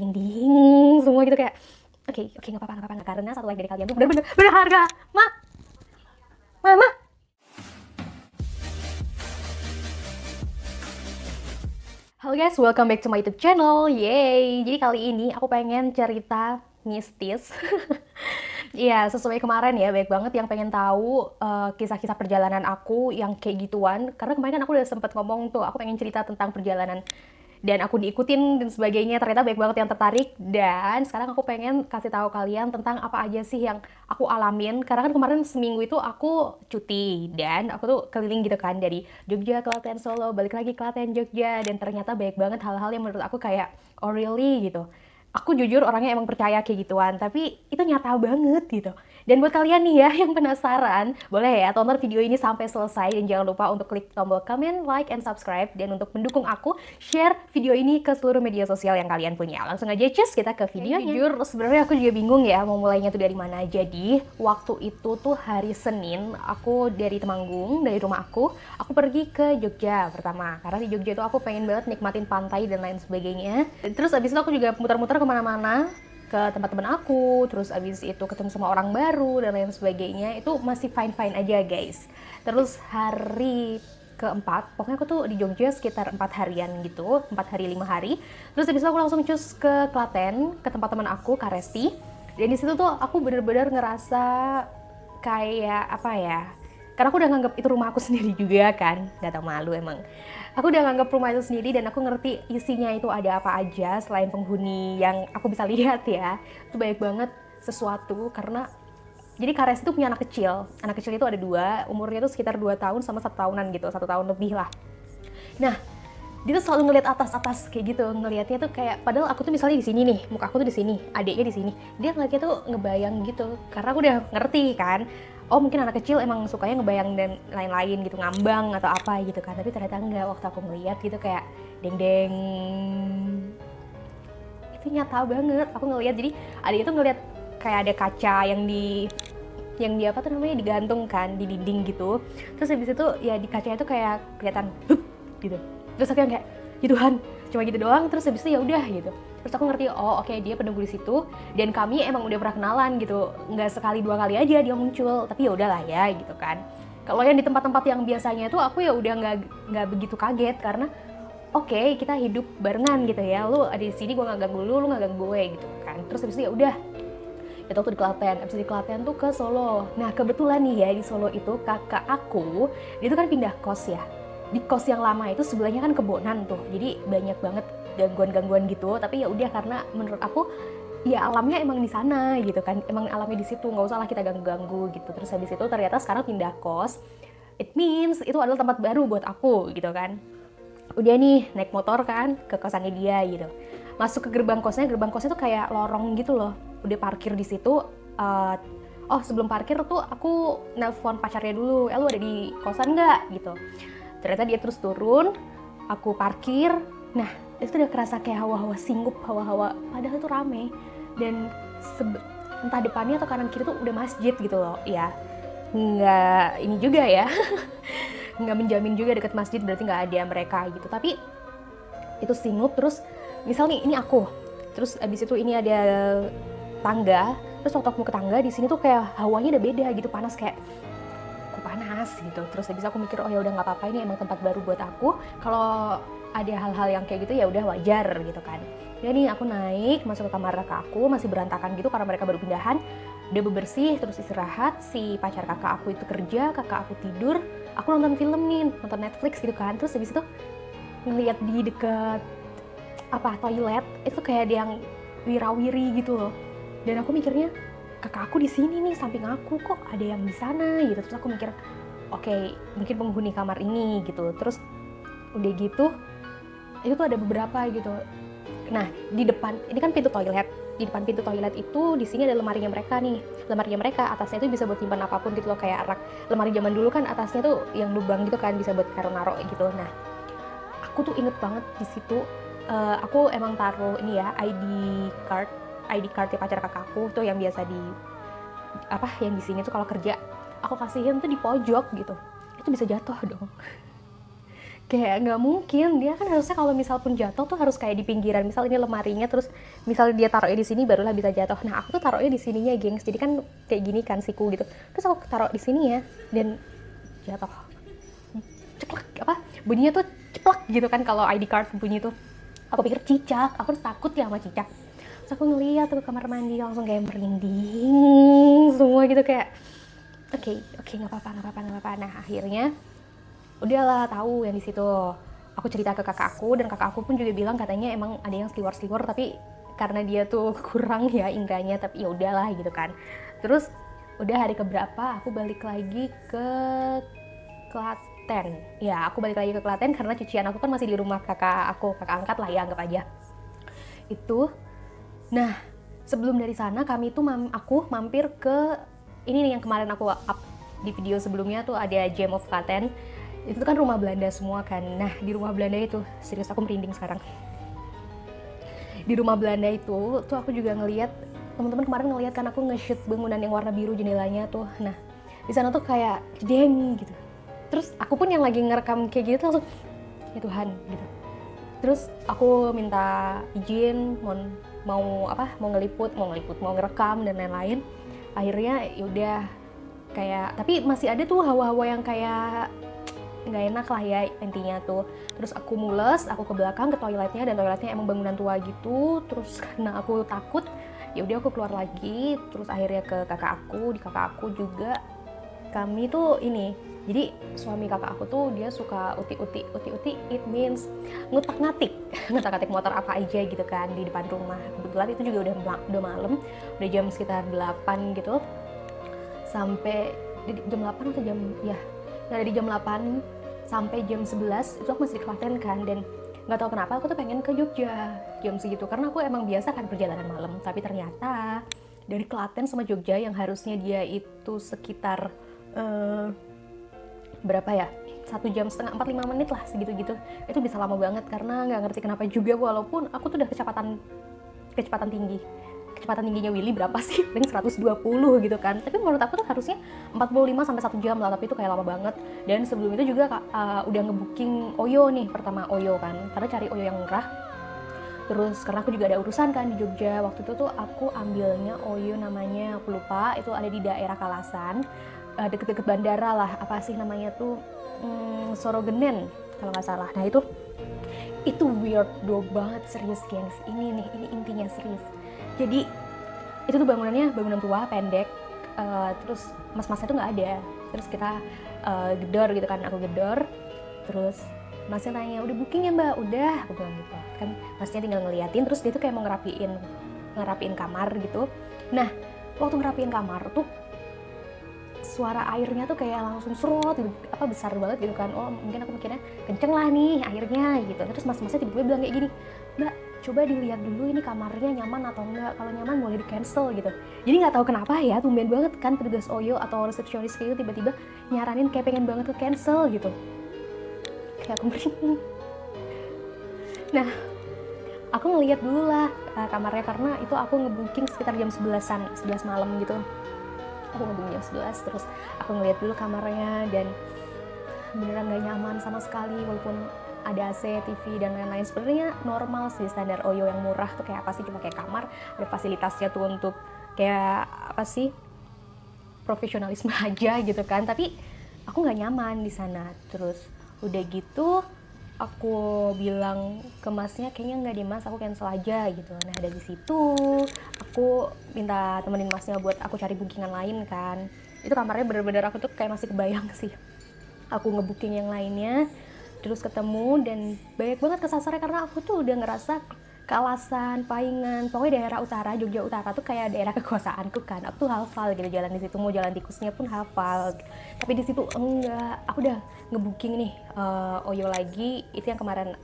merinding semua gitu kayak oke, nggak apa-apa karena satu like dari kalian tuh bener-bener berharga. Mama. Halo guys, welcome back to my YouTube channel. Yay! Jadi kali ini aku pengen cerita mistis. Iya, sesuai kemarin ya, baik banget yang pengen tahu kisah-kisah perjalanan aku yang kayak gituan. Karena kemarin kan aku udah sempet ngomong tuh, aku pengen cerita tentang perjalanan dan aku diikutin dan sebagainya. Ternyata baik banget yang tertarik, dan sekarang aku pengen kasih tahu kalian tentang apa aja sih yang aku alamin. Karena kan kemarin seminggu itu aku cuti dan aku tuh keliling gitu kan, dari Jogja, Klaten, Solo, balik lagi Klaten, Jogja, dan ternyata baik banget hal-hal yang menurut aku kayak oh really gitu. Aku jujur orangnya emang percaya kayak gituan, tapi itu nyata banget gitu. Dan buat kalian nih ya yang penasaran, boleh ya tonton video ini sampai selesai, dan jangan lupa untuk klik tombol comment, like, and subscribe. Dan untuk mendukung aku, share video ini ke seluruh media sosial yang kalian punya. Langsung aja cus kita ke videonya. Jujur sebenarnya aku juga bingung ya mau mulainya tuh dari mana. Jadi waktu itu tuh hari Senin, aku dari Temanggung, dari rumah aku pergi ke Jogja pertama. Karena di Jogja tuh aku pengen banget nikmatin pantai dan lain sebagainya. Terus abis itu aku juga muter-muter kemana-mana, ke tempat teman aku, terus abis itu ketemu sama orang baru dan lain sebagainya. Itu masih fine-fine aja guys. Terus hari keempat, pokoknya aku tuh di Jogja sekitar 4 harian gitu, 4 hari 5 hari. Terus abis itu aku langsung cus ke Klaten, ke tempat teman aku, Kak Resti. Dan di situ tuh aku bener-bener ngerasa kayak apa ya, karena aku udah nganggap itu rumah aku sendiri juga kan, gak tau malu emang. Aku udah nganggap rumah itu sendiri dan aku ngerti isinya itu ada apa aja selain penghuni yang aku bisa lihat ya. Itu banyak banget sesuatu karena jadi Kares itu punya anak kecil. Anak kecil itu ada 2, umurnya tuh sekitar 2 tahun sama 1 tahunan gitu, 1 tahun lebih lah. Nah, dia tuh selalu ngeliat atas-atas kayak gitu, ngelihatnya tuh kayak padahal aku tuh misalnya di sini nih, muka aku tuh di sini, adiknya di sini, dia ngeliatnya tuh ngebayang gitu, karena aku udah ngerti kan, oh mungkin anak kecil emang sukanya ngebayang dan lain-lain gitu, ngambang atau apa gitu kan, tapi ternyata enggak. Waktu aku ngeliat gitu kayak deng-deng, itu nyata banget. Aku ngeliat, jadi adiknya tuh ngeliat kayak ada kaca yang di apa tuh namanya, digantung kan di dinding gitu. Terus habis itu ya di kacanya tuh kayak kelihatan hup gitu. Terus aku yang kayak ya Tuhan, cuma gitu doang. Terus habis itu ya udah gitu. Terus aku ngerti, oh oke, dia penunggu di situ dan kami emang udah pernah kenalan gitu. Nggak sekali 2 kali aja dia muncul, tapi ya udahlah ya gitu kan. Kalau yang di tempat-tempat yang biasanya tuh aku ya udah nggak begitu kaget karena oke, kita hidup barengan gitu ya. Lu ada di sini, gue nggak ganggu lu nggak ganggu gue gitu kan. Terus habis itu ya udah, itu tuh di Klaten. Abis di Klaten tuh ke Solo. Nah kebetulan nih ya, di Solo itu kakak aku, dia tuh kan pindah kos ya. Di kos yang lama itu sebelahnya kan kebonan tuh, jadi banyak banget gangguan-gangguan gitu. Tapi ya udah, karena menurut aku ya alamnya emang di sana gitu kan, emang alamnya di situ, nggak usah lah kita ganggu-ganggu gitu. Terus habis itu ternyata sekarang pindah kos, it means itu adalah tempat baru buat aku gitu kan. Udah nih naik motor kan ke kosannya dia gitu, masuk ke gerbang kosnya tuh kayak lorong gitu loh. Udah parkir di situ, oh sebelum parkir tuh aku nelpon pacarnya dulu, lu ada di kosan nggak gitu. Ternyata dia terus turun, aku parkir. Nah itu udah kerasa kayak hawa-hawa singup, hawa-hawa, padahal itu rame. Dan entah depannya atau kanan kiri tuh udah masjid gitu loh ya. Nggak ini juga ya nggak menjamin juga deket masjid berarti nggak ada mereka gitu, tapi itu singup. Terus misal nih ini aku, terus abis itu ini ada tangga, terus waktu aku ke tangga di sini tuh kayak hawanya udah beda gitu, panas, kayak kok panas gitu. Terus abis aku mikir oh ya udah nggak apa-apa, ini emang tempat baru buat aku, kalau ada hal-hal yang kayak gitu ya udah wajar gitu kan. Jadi aku naik masuk ke kamar kakak aku, masih berantakan gitu karena mereka baru pindahan. Udah bebersih, terus istirahat, si pacar kakak aku itu kerja, kakak aku tidur, aku nonton film nih, nonton Netflix gitu kan. Terus habis itu ngeliat di deket toilet itu kayak ada yang wirawiri gitu loh. Dan aku mikirnya kakak aku di sini nih samping aku, kok ada yang di sana gitu. Terus aku mikir oke, mungkin penghuni kamar ini gitu. Terus udah gitu itu tuh ada beberapa gitu. Nah di depan ini kan pintu toilet, di depan pintu toilet itu di sini ada lemarinya mereka nih. Lemarinya mereka atasnya itu bisa buat simpan apapun gitu loh, kayak rak lemari zaman dulu kan, atasnya tuh yang lubang gitu kan, bisa buat naro gitu. Nah aku tuh inget banget di situ, aku emang taruh ini ya ID cardnya pacar kakakku tuh yang biasa di yang di sini tuh kalau kerja aku kasihin tuh di pojok gitu. Itu bisa jatuh dong kayak nggak mungkin, dia kan harusnya kalau misal pun jatuh tuh harus kayak di pinggiran, misal ini lemarinya terus misal dia taruhnya di sini barulah bisa jatuh. Nah aku tuh taruhnya di sininya gengs, jadi kan kayak gini kan siku gitu, terus aku taruh di sini ya dan jatuh, ceplak, apa bunyinya tuh ceplak gitu kan kalau ID card bunyi tuh. Aku pikir cicak, aku takut ya sama cicak. Terus aku ngeliat tuh ke kamar mandi langsung kayak merinding semua gitu, kayak oke nggak apa-apa. Nah akhirnya udahlah tahu yang di situ. Aku cerita ke kakak aku dan kakak aku pun juga bilang katanya emang ada yang sliwer tapi karena dia tuh kurang ya indahnya, tapi ya udahlah gitu kan. Terus udah hari keberapa aku balik lagi ke Klaten. Ya aku balik lagi ke Klaten karena cucian aku kan masih di rumah kakak aku, kakak angkat lah ya anggap aja. Itu. Nah sebelum dari sana kami tuh aku mampir ke ini nih yang kemarin aku up di video sebelumnya tuh, ada Gem of Klaten. Itu kan rumah Belanda semua kan. Nah di rumah Belanda itu, serius aku merinding sekarang. Di rumah Belanda itu tuh aku juga ngelihat, teman-teman kemarin ngelihat kan aku nge-shoot bangunan yang warna biru jendelanya tuh. Nah di sana tuh kayak jedeng gitu. Terus aku pun yang lagi ngerekam kayak gitu langsung ya Tuhan gitu. Terus aku minta izin mau ngeliput, mau ngerekam dan lain-lain. Akhirnya yaudah kayak, tapi masih ada tuh hawa-hawa yang kayak nggak enak lah ya intinya tuh. Terus aku mules, aku ke belakang ke toiletnya, dan toiletnya emang bangunan tua gitu. Terus karena aku takut, ya udah aku keluar lagi. Terus akhirnya ke kakak aku, di kakak aku juga kami tuh ini. Jadi suami kakak aku tuh dia suka uti-uti, it means ngutak-ngatik motor apa aja gitu kan di depan rumah. Kebetulan itu juga udah malam, udah jam sekitar 8 gitu. Sampai jam 8 atau jam ya dari jam 8 sampai jam 11 itu aku masih di Klaten kan, dan nggak tahu kenapa aku tuh pengen ke Jogja jam segitu karena aku emang biasa kan perjalanan malam. Tapi ternyata dari Klaten sama Jogja yang harusnya dia itu sekitar berapa ya, 1,5 jam 45 menit lah segitu-gitu, itu bisa lama banget karena nggak ngerti kenapa juga, walaupun aku tuh udah kecepatan tingginya Willy berapa sih? Paling 120 gitu kan. Tapi menurut aku tuh harusnya 45 sampai 1 jam lah, tapi itu kayak lama banget. Dan sebelum itu juga udah ngebooking Oyo nih, pertama Oyo kan. Karena cari Oyo yang murah. Terus karena aku juga ada urusan kan di Jogja. Waktu itu tuh aku ambilnya Oyo namanya, aku lupa, itu ada di daerah Kalasan. Deket-deket bandara lah, apa sih namanya tuh, Sorogenen kalau nggak salah. Nah itu weird banget, serius gengs. Ini intinya serius. Jadi itu tuh bangunan tua pendek, terus mas-masnya tuh nggak ada. Terus kita gedor gitu kan, aku gedor, terus masnya tanya udah booking ya mbak, udah, aku bilang gitu kan. Masnya tinggal ngeliatin, terus dia tuh kayak mau ngerapiin kamar gitu. Nah waktu ngerapiin kamar tuh suara airnya tuh kayak langsung serot gitu, besar banget gitu kan. Oh mungkin aku mikirnya kenceng lah nih airnya gitu. Terus mas-masnya tiba-tiba bilang kayak gini, mbak coba dilihat dulu ini kamarnya nyaman atau enggak, kalau nyaman boleh di cancel gitu. Jadi nggak tahu kenapa ya, tumben banget kan petugas Oyo atau resepsionis kayak gitu tiba-tiba nyaranin kayak pengen banget ke cancel gitu. Kayak aku merinding. Nah aku ngelihat dulu lah kamarnya, karena itu aku ngebooking sekitar jam 11 malam gitu. Aku ngebooking jam 11, terus aku ngelihat dulu kamarnya dan beneran gak nyaman sama sekali. Walaupun ada AC, TV dan lain-lain, sebenarnya normal sih standar Oyo yang murah tuh kayak apa sih, cuma kayak kamar, ada fasilitasnya tuh untuk kayak apa sih, profesionalisme aja gitu kan. Tapi aku nggak nyaman di sana. Terus udah gitu aku bilang ke masnya, kayaknya nggak deh mas, aku cancel aja gitu. Nah dari situ aku minta temenin masnya buat aku cari bookingan lain kan. Itu kamarnya bener-bener aku tuh kayak masih kebayang sih, aku ngebooking yang lainnya, terus ketemu dan banyak banget kesasarnya karena aku tuh udah ngerasa Kalasan, Paingan, pokoknya daerah utara, Jogja Utara tuh kayak daerah kekuasaanku kan. Aku tuh hafal gitu, jalan di situ, mau jalan tikusnya pun hafal. Tapi di situ enggak. Aku udah ngebooking nih Oyo lagi, itu yang kemarin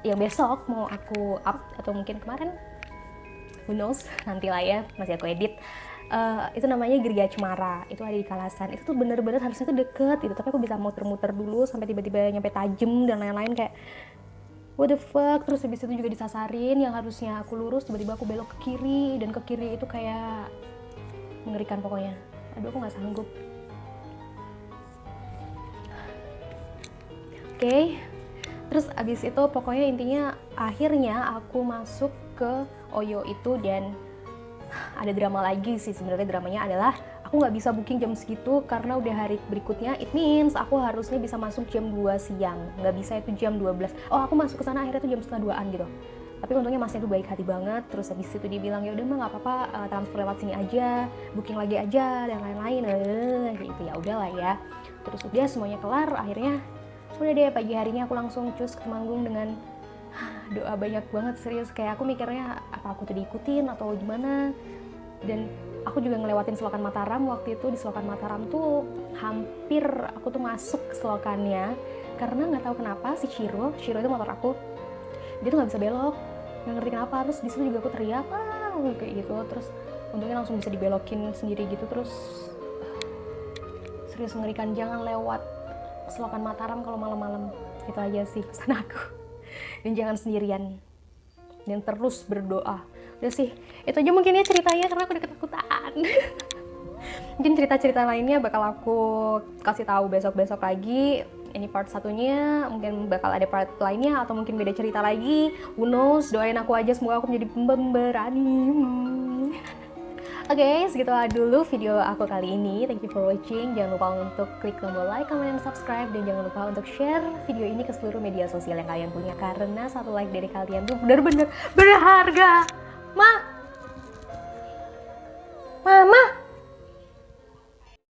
yang besok mau aku up, atau mungkin kemarin, who knows, nantilah ya, masih aku edit. Itu namanya Gereja Cemara, itu ada di Kalasan. Itu tuh bener-bener harusnya tuh deket gitu, tapi aku bisa muter-muter dulu sampai tiba-tiba nyampe Tajem dan lain-lain, kayak what the fuck. Terus habis itu juga disasarin, yang harusnya aku lurus tiba-tiba aku belok ke kiri, dan ke kiri itu kayak mengerikan pokoknya. Aduh aku gak sanggup. Oke. Terus abis itu pokoknya intinya akhirnya aku masuk ke Oyo itu, dan ada drama lagi sih. Sebenarnya dramanya adalah aku nggak bisa booking jam segitu karena udah hari berikutnya. It means aku harusnya bisa masuk jam 2 siang, nggak bisa itu jam 12. Oh, aku masuk ke sana akhirnya tuh jam setengah 2-an gitu. Tapi untungnya masnya tuh baik hati banget. Terus habis itu dia bilang, ya udah mah nggak apa-apa, transfer lewat sini aja, booking lagi aja dan lain-lain. Gitu, ya udahlah ya. Terus udah semuanya kelar, akhirnya udah deh pagi harinya aku langsung cus ke Temanggung dengan doa banyak banget. Serius, kayak aku mikirnya apa aku tuh diikutin atau gimana. Dan aku juga ngelewatin selokan Mataram. Waktu itu di selokan Mataram tuh hampir aku tuh masuk ke selokannya karena nggak tahu kenapa si Shiro itu motor aku, dia tuh nggak bisa belok, nggak ngerti kenapa. Terus di situ juga aku teriak kayak gitu, terus untungnya langsung bisa dibelokin sendiri gitu. Terus serius mengerikan, jangan lewat selokan Mataram kalau malam-malam. Itu aja sih pesan aku. Dan jangan sendirian, dan terus berdoa. Udah sih, itu aja mungkin ya ceritanya karena aku udah ketakutan. Mungkin cerita-cerita lainnya bakal aku kasih tahu besok-besok lagi. Ini part satunya, mungkin bakal ada part lainnya atau mungkin beda cerita lagi. Who knows, doain aku aja semoga aku menjadi pemberani. Oke, segitu dulu video aku kali ini. Thank you for watching. Jangan lupa untuk klik tombol like, comment, dan subscribe. Dan jangan lupa untuk share video ini ke seluruh media sosial yang kalian punya. Karena satu like dari kalian tuh benar-benar berharga. Mama!